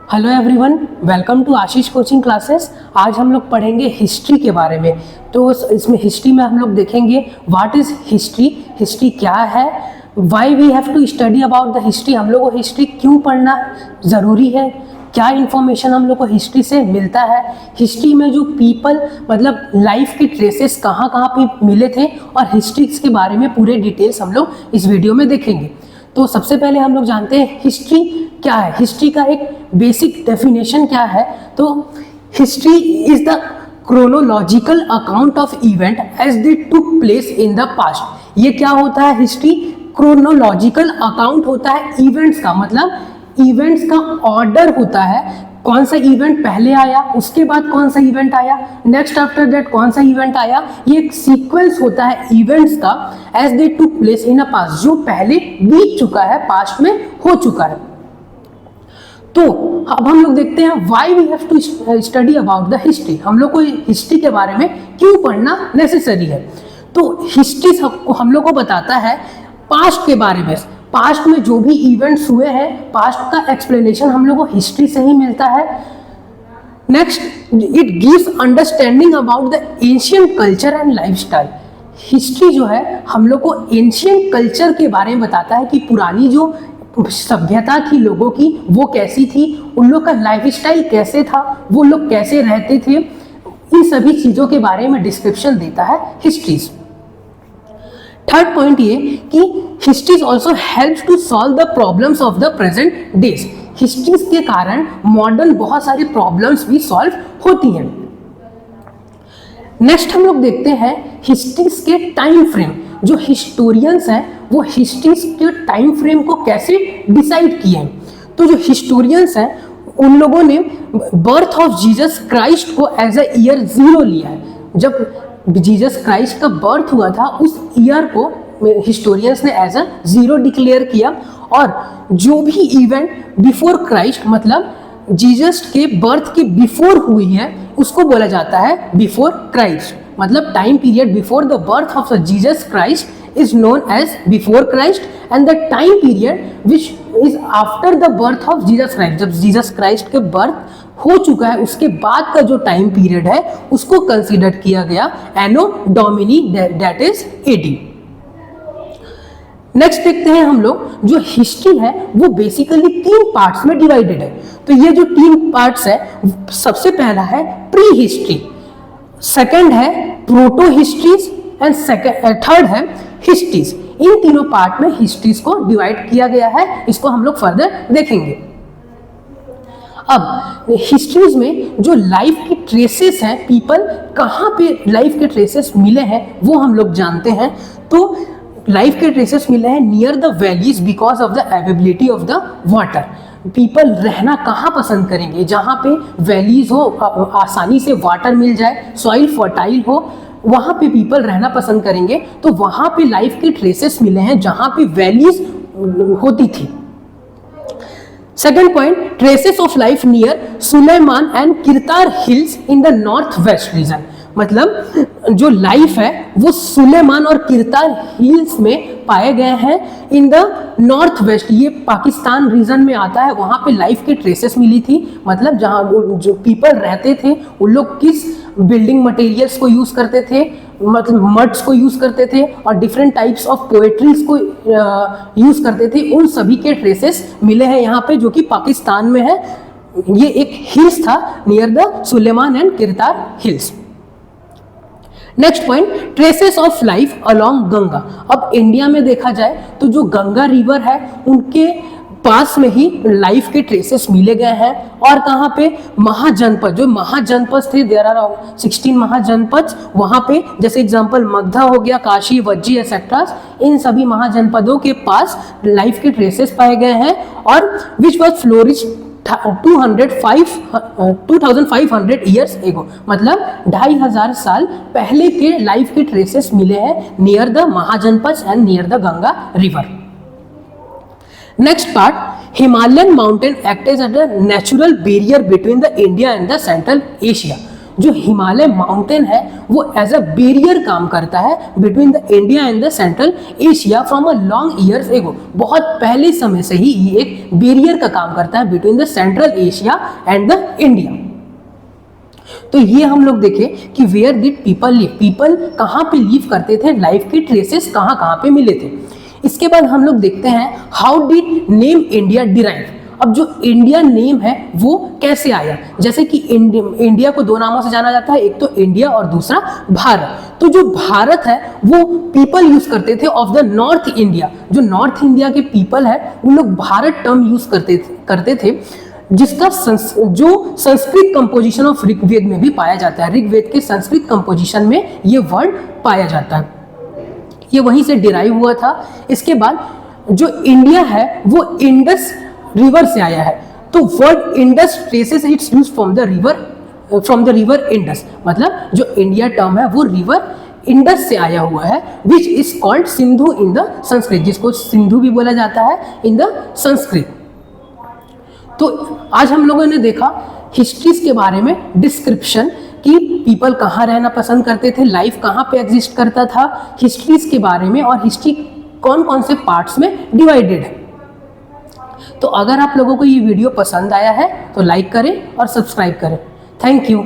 Hello everyone, welcome to Ashish coaching classes. आज हम लोग पढ़ेंगे हिस्ट्री के बारे में। तो इसमें हिस्ट्री में हम लोग देखेंगे व्हाट इज़ हिस्ट्री, हिस्ट्री क्या है, why we have to study about the history, हम लोग को हिस्ट्री क्यों पढ़ना ज़रूरी है, क्या इन्फॉर्मेशन हम लोग को हिस्ट्री से मिलता है, हिस्ट्री में जो पीपल मतलब लाइफ के ट्रेसेस कहाँ कहाँ पे मिले थे, और हिस्ट्री के बारे में पूरे डिटेल्स हम लोग इस वीडियो में देखेंगे। तो सबसे पहले हम लोग जानते हैं हिस्ट्री क्या है। हिस्ट्री का एक बेसिक डेफिनेशन क्या है, तो history is the chronological account of event as they took place in the past. ये क्या होता है, हिस्ट्री क्रोनोलॉजिकल अकाउंट होता है इवेंट्स का, मतलब इवेंट्स का ऑर्डर होता है, कौन सा इवेंट पहले आया, उसके बाद कौन सा इवेंट आया, नेक्स्ट आफ्टर दैट कौन सा इवेंट आया। ये एक सीक्वेंस होता है इवेंट्स का as they took place in a past, जो पहले बीत चुका है, पास्ट में हो चुका है। तो अब हम लोग देखते हैं why we have to study about the history, हम लोग को हिस्ट्री के बारे में क्यों पढ़ना नेसेसरी है। तो हिस्ट्री हम लोग को बताता है पास्ट के बारे में, पास्ट में जो भी इवेंट्स हुए हैं, पास्ट का एक्सप्लेनेशन हम लोग को हिस्ट्री से ही मिलता है। Next, it gives understanding about the ancient culture and lifestyle. History जो है हम लोग को एंशिएंट कल्चर के बारे में बताता है कि पुरानी जो सभ्यता थी लोगों की वो कैसी थी, उन लोग का लाइफस्टाइल कैसे था, वो लोग कैसे रहते थे, इन सभी चीज़ों के बारे में डिस्क्रिप्शन देता है हिस्ट्रीज। थर्ड पॉइंट ये कि histories also helps to solve the problems of the present days. Histories के कारण मॉडर्न बहुत सारी प्रॉब्लम्स भी सॉल्व होती हैं। नेक्स्ट हम लोग देखते हैं हिस्ट्रीज के टाइम फ्रेम। जो हिस्टोरियंस हैं वो हिस्ट्रीज के टाइम फ्रेम को कैसे डिसाइड किए हैं। तो जो हिस्टोरियंस हैं उन लोगों ने बर्थ ऑफ जीसस क्राइस्ट को एज अ ईयर 0 लिया है। जब जीसस क्राइस्ट का बर्थ हुआ था उस ईयर को हिस्टोरियंस ने एज अ 0 डिक्लेयर किया, और जो भी इवेंट बिफोर क्राइस्ट मतलब जीसस के बर्थ के बिफोर हुई है उसको बोला जाता है बिफोर क्राइस्ट। मतलब time period before the birth of Jesus Christ is known as before Christ, and the time period which is after the birth of Jesus Christ, जब जीसस क्राइस्ट के बर्थ हो चुका है उसके बाद का जो टाइम पीरियड है उसको कंसीडर किया गया anno domini, that is AD. Next देखते हैं हम लोग, जो हिस्ट्री है वो बेसिकली 3 पार्ट्स में डिवाइडेड है। तो ये जो 3 पार्ट्स है, सबसे पहला है प्री हिस्ट्री, सेकंड है प्रोटो हिस्ट्रीज, एंड थर्ड है हिस्ट्रीज। इन तीनों पार्ट में हिस्ट्रीज को डिवाइड किया गया है, इसको हम लोग फर्दर देखेंगे। अब हिस्ट्रीज में जो लाइफ के ट्रेसेस हैं, पीपल कहाँ पे लाइफ के ट्रेसेस मिले हैं वो हम लोग जानते हैं। तो लाइफ के ट्रेसेस मिले हैं near the valleys because of the availability of the water. People रहना कहाँ पसंद करेंगे, जहाँ पे वैलीज हो, आसानी से वाटर मिल जाए, सॉइल फर्टाइल हो, वहाँ पे पीपल रहना पसंद करेंगे। तो वहाँ पे लाइफ के ट्रेसेस मिले हैं जहाँ पे वैलीज होती थी। Second point, traces of life near Sulaiman and Kirthar hills in the north west region. मतलब जो लाइफ है वो सुलेमान और किरतार हिल्स में पाए गए हैं इन द नॉर्थ वेस्ट, ये पाकिस्तान रीजन में आता है। वहाँ पे लाइफ के ट्रेसेस मिली थी, मतलब जहाँ जो पीपल रहते थे उन लोग किस बिल्डिंग मटेरियल्स को यूज़ करते थे, मतलब मड्स को यूज़ करते थे और डिफरेंट टाइप्स ऑफ पोएट्रीज को यूज़ करते थे, उन सभी के ट्रेसेस मिले हैं यहाँ पे, जो कि पाकिस्तान में है। ये एक हिल्स था near the Sulaiman and Kirthar hills. Next point, traces of life along Ganga. अब इंडिया में देखा जाए तो जो गंगा रिवर है उनके पास में ही लाइफ के ट्रेसेस मिले गए हैं। और कहाँ पे, महाजनपद, जो महाजनपद थे, देयर आर 16 महाजनपद, वहाँ पे जैसे एग्जांपल मगधा हो गया, काशी, वज्जी एक्सेट्रा, इन सभी महाजनपदों के पास लाइफ के ट्रेसेस पाए गए हैं। और which was flourish 2500 years ago, मतलब 2500 साल पहले के लाइफ के ट्रेसेस मिले हैं near the mahajanapada and near the Ganga river. Next part, Himalayan mountain act as a natural barrier between the India and the central Asia. जो हिमालय माउंटेन है वो एज अ बैरियर काम करता है between the India and the central Asia from a long years ago. बहुत पहले समय से ही ये एक बैरियर का काम करता है between the central Asia and the India. तो ये हम लोग देखें कि where did people live, people कहाँ पे लिव करते थे, लाइफ के ट्रेसेस कहाँ कहाँ पे मिले थे। इसके बाद हम लोग देखते हैं how did name India derive. अब जो इंडिया नेम है वो कैसे आया, जैसे कि इंडिया को दो नामों से जाना जाता है, एक तो इंडिया और दूसरा भारत। तो जो भारत है वो पीपल यूज करते थे ऑफ द नॉर्थ इंडिया, जो नॉर्थ इंडिया के पीपल है उन लोग भारत टर्म यूज करते थे जिसका जो संस्कृत कंपोजिशन ऑफ ऋग्वेद में भी पाया जाता है। ऋग्वेद के संस्कृत कंपोजिशन में ये वर्ड पाया जाता है, ये वहीं से डिराइव हुआ था। इसके बाद जो इंडिया है वो इंडस रिवर से आया है, तो word Indus traces it's use from the river Indus, मतलब जो इंडिया टर्म है वो रिवर इंडस से आया हुआ है, which is called Sindhu in the Sanskrit, जिसको सिंधु भी बोला जाता है इन द संस्कृत। तो आज हम लोगों ने देखा हिस्ट्रीज के बारे में डिस्क्रिप्शन कि पीपल कहाँ रहना पसंद करते थे, लाइफ कहाँ पे एग्जिस्ट करता था, हिस्ट्रीज के बारे में, और हिस्ट्री कौन कौन से पार्ट्स में डिवाइडेड है। तो अगर आप लोगों को ये वीडियो पसंद आया है तो लाइक करें और सब्सक्राइब करें। Thank you.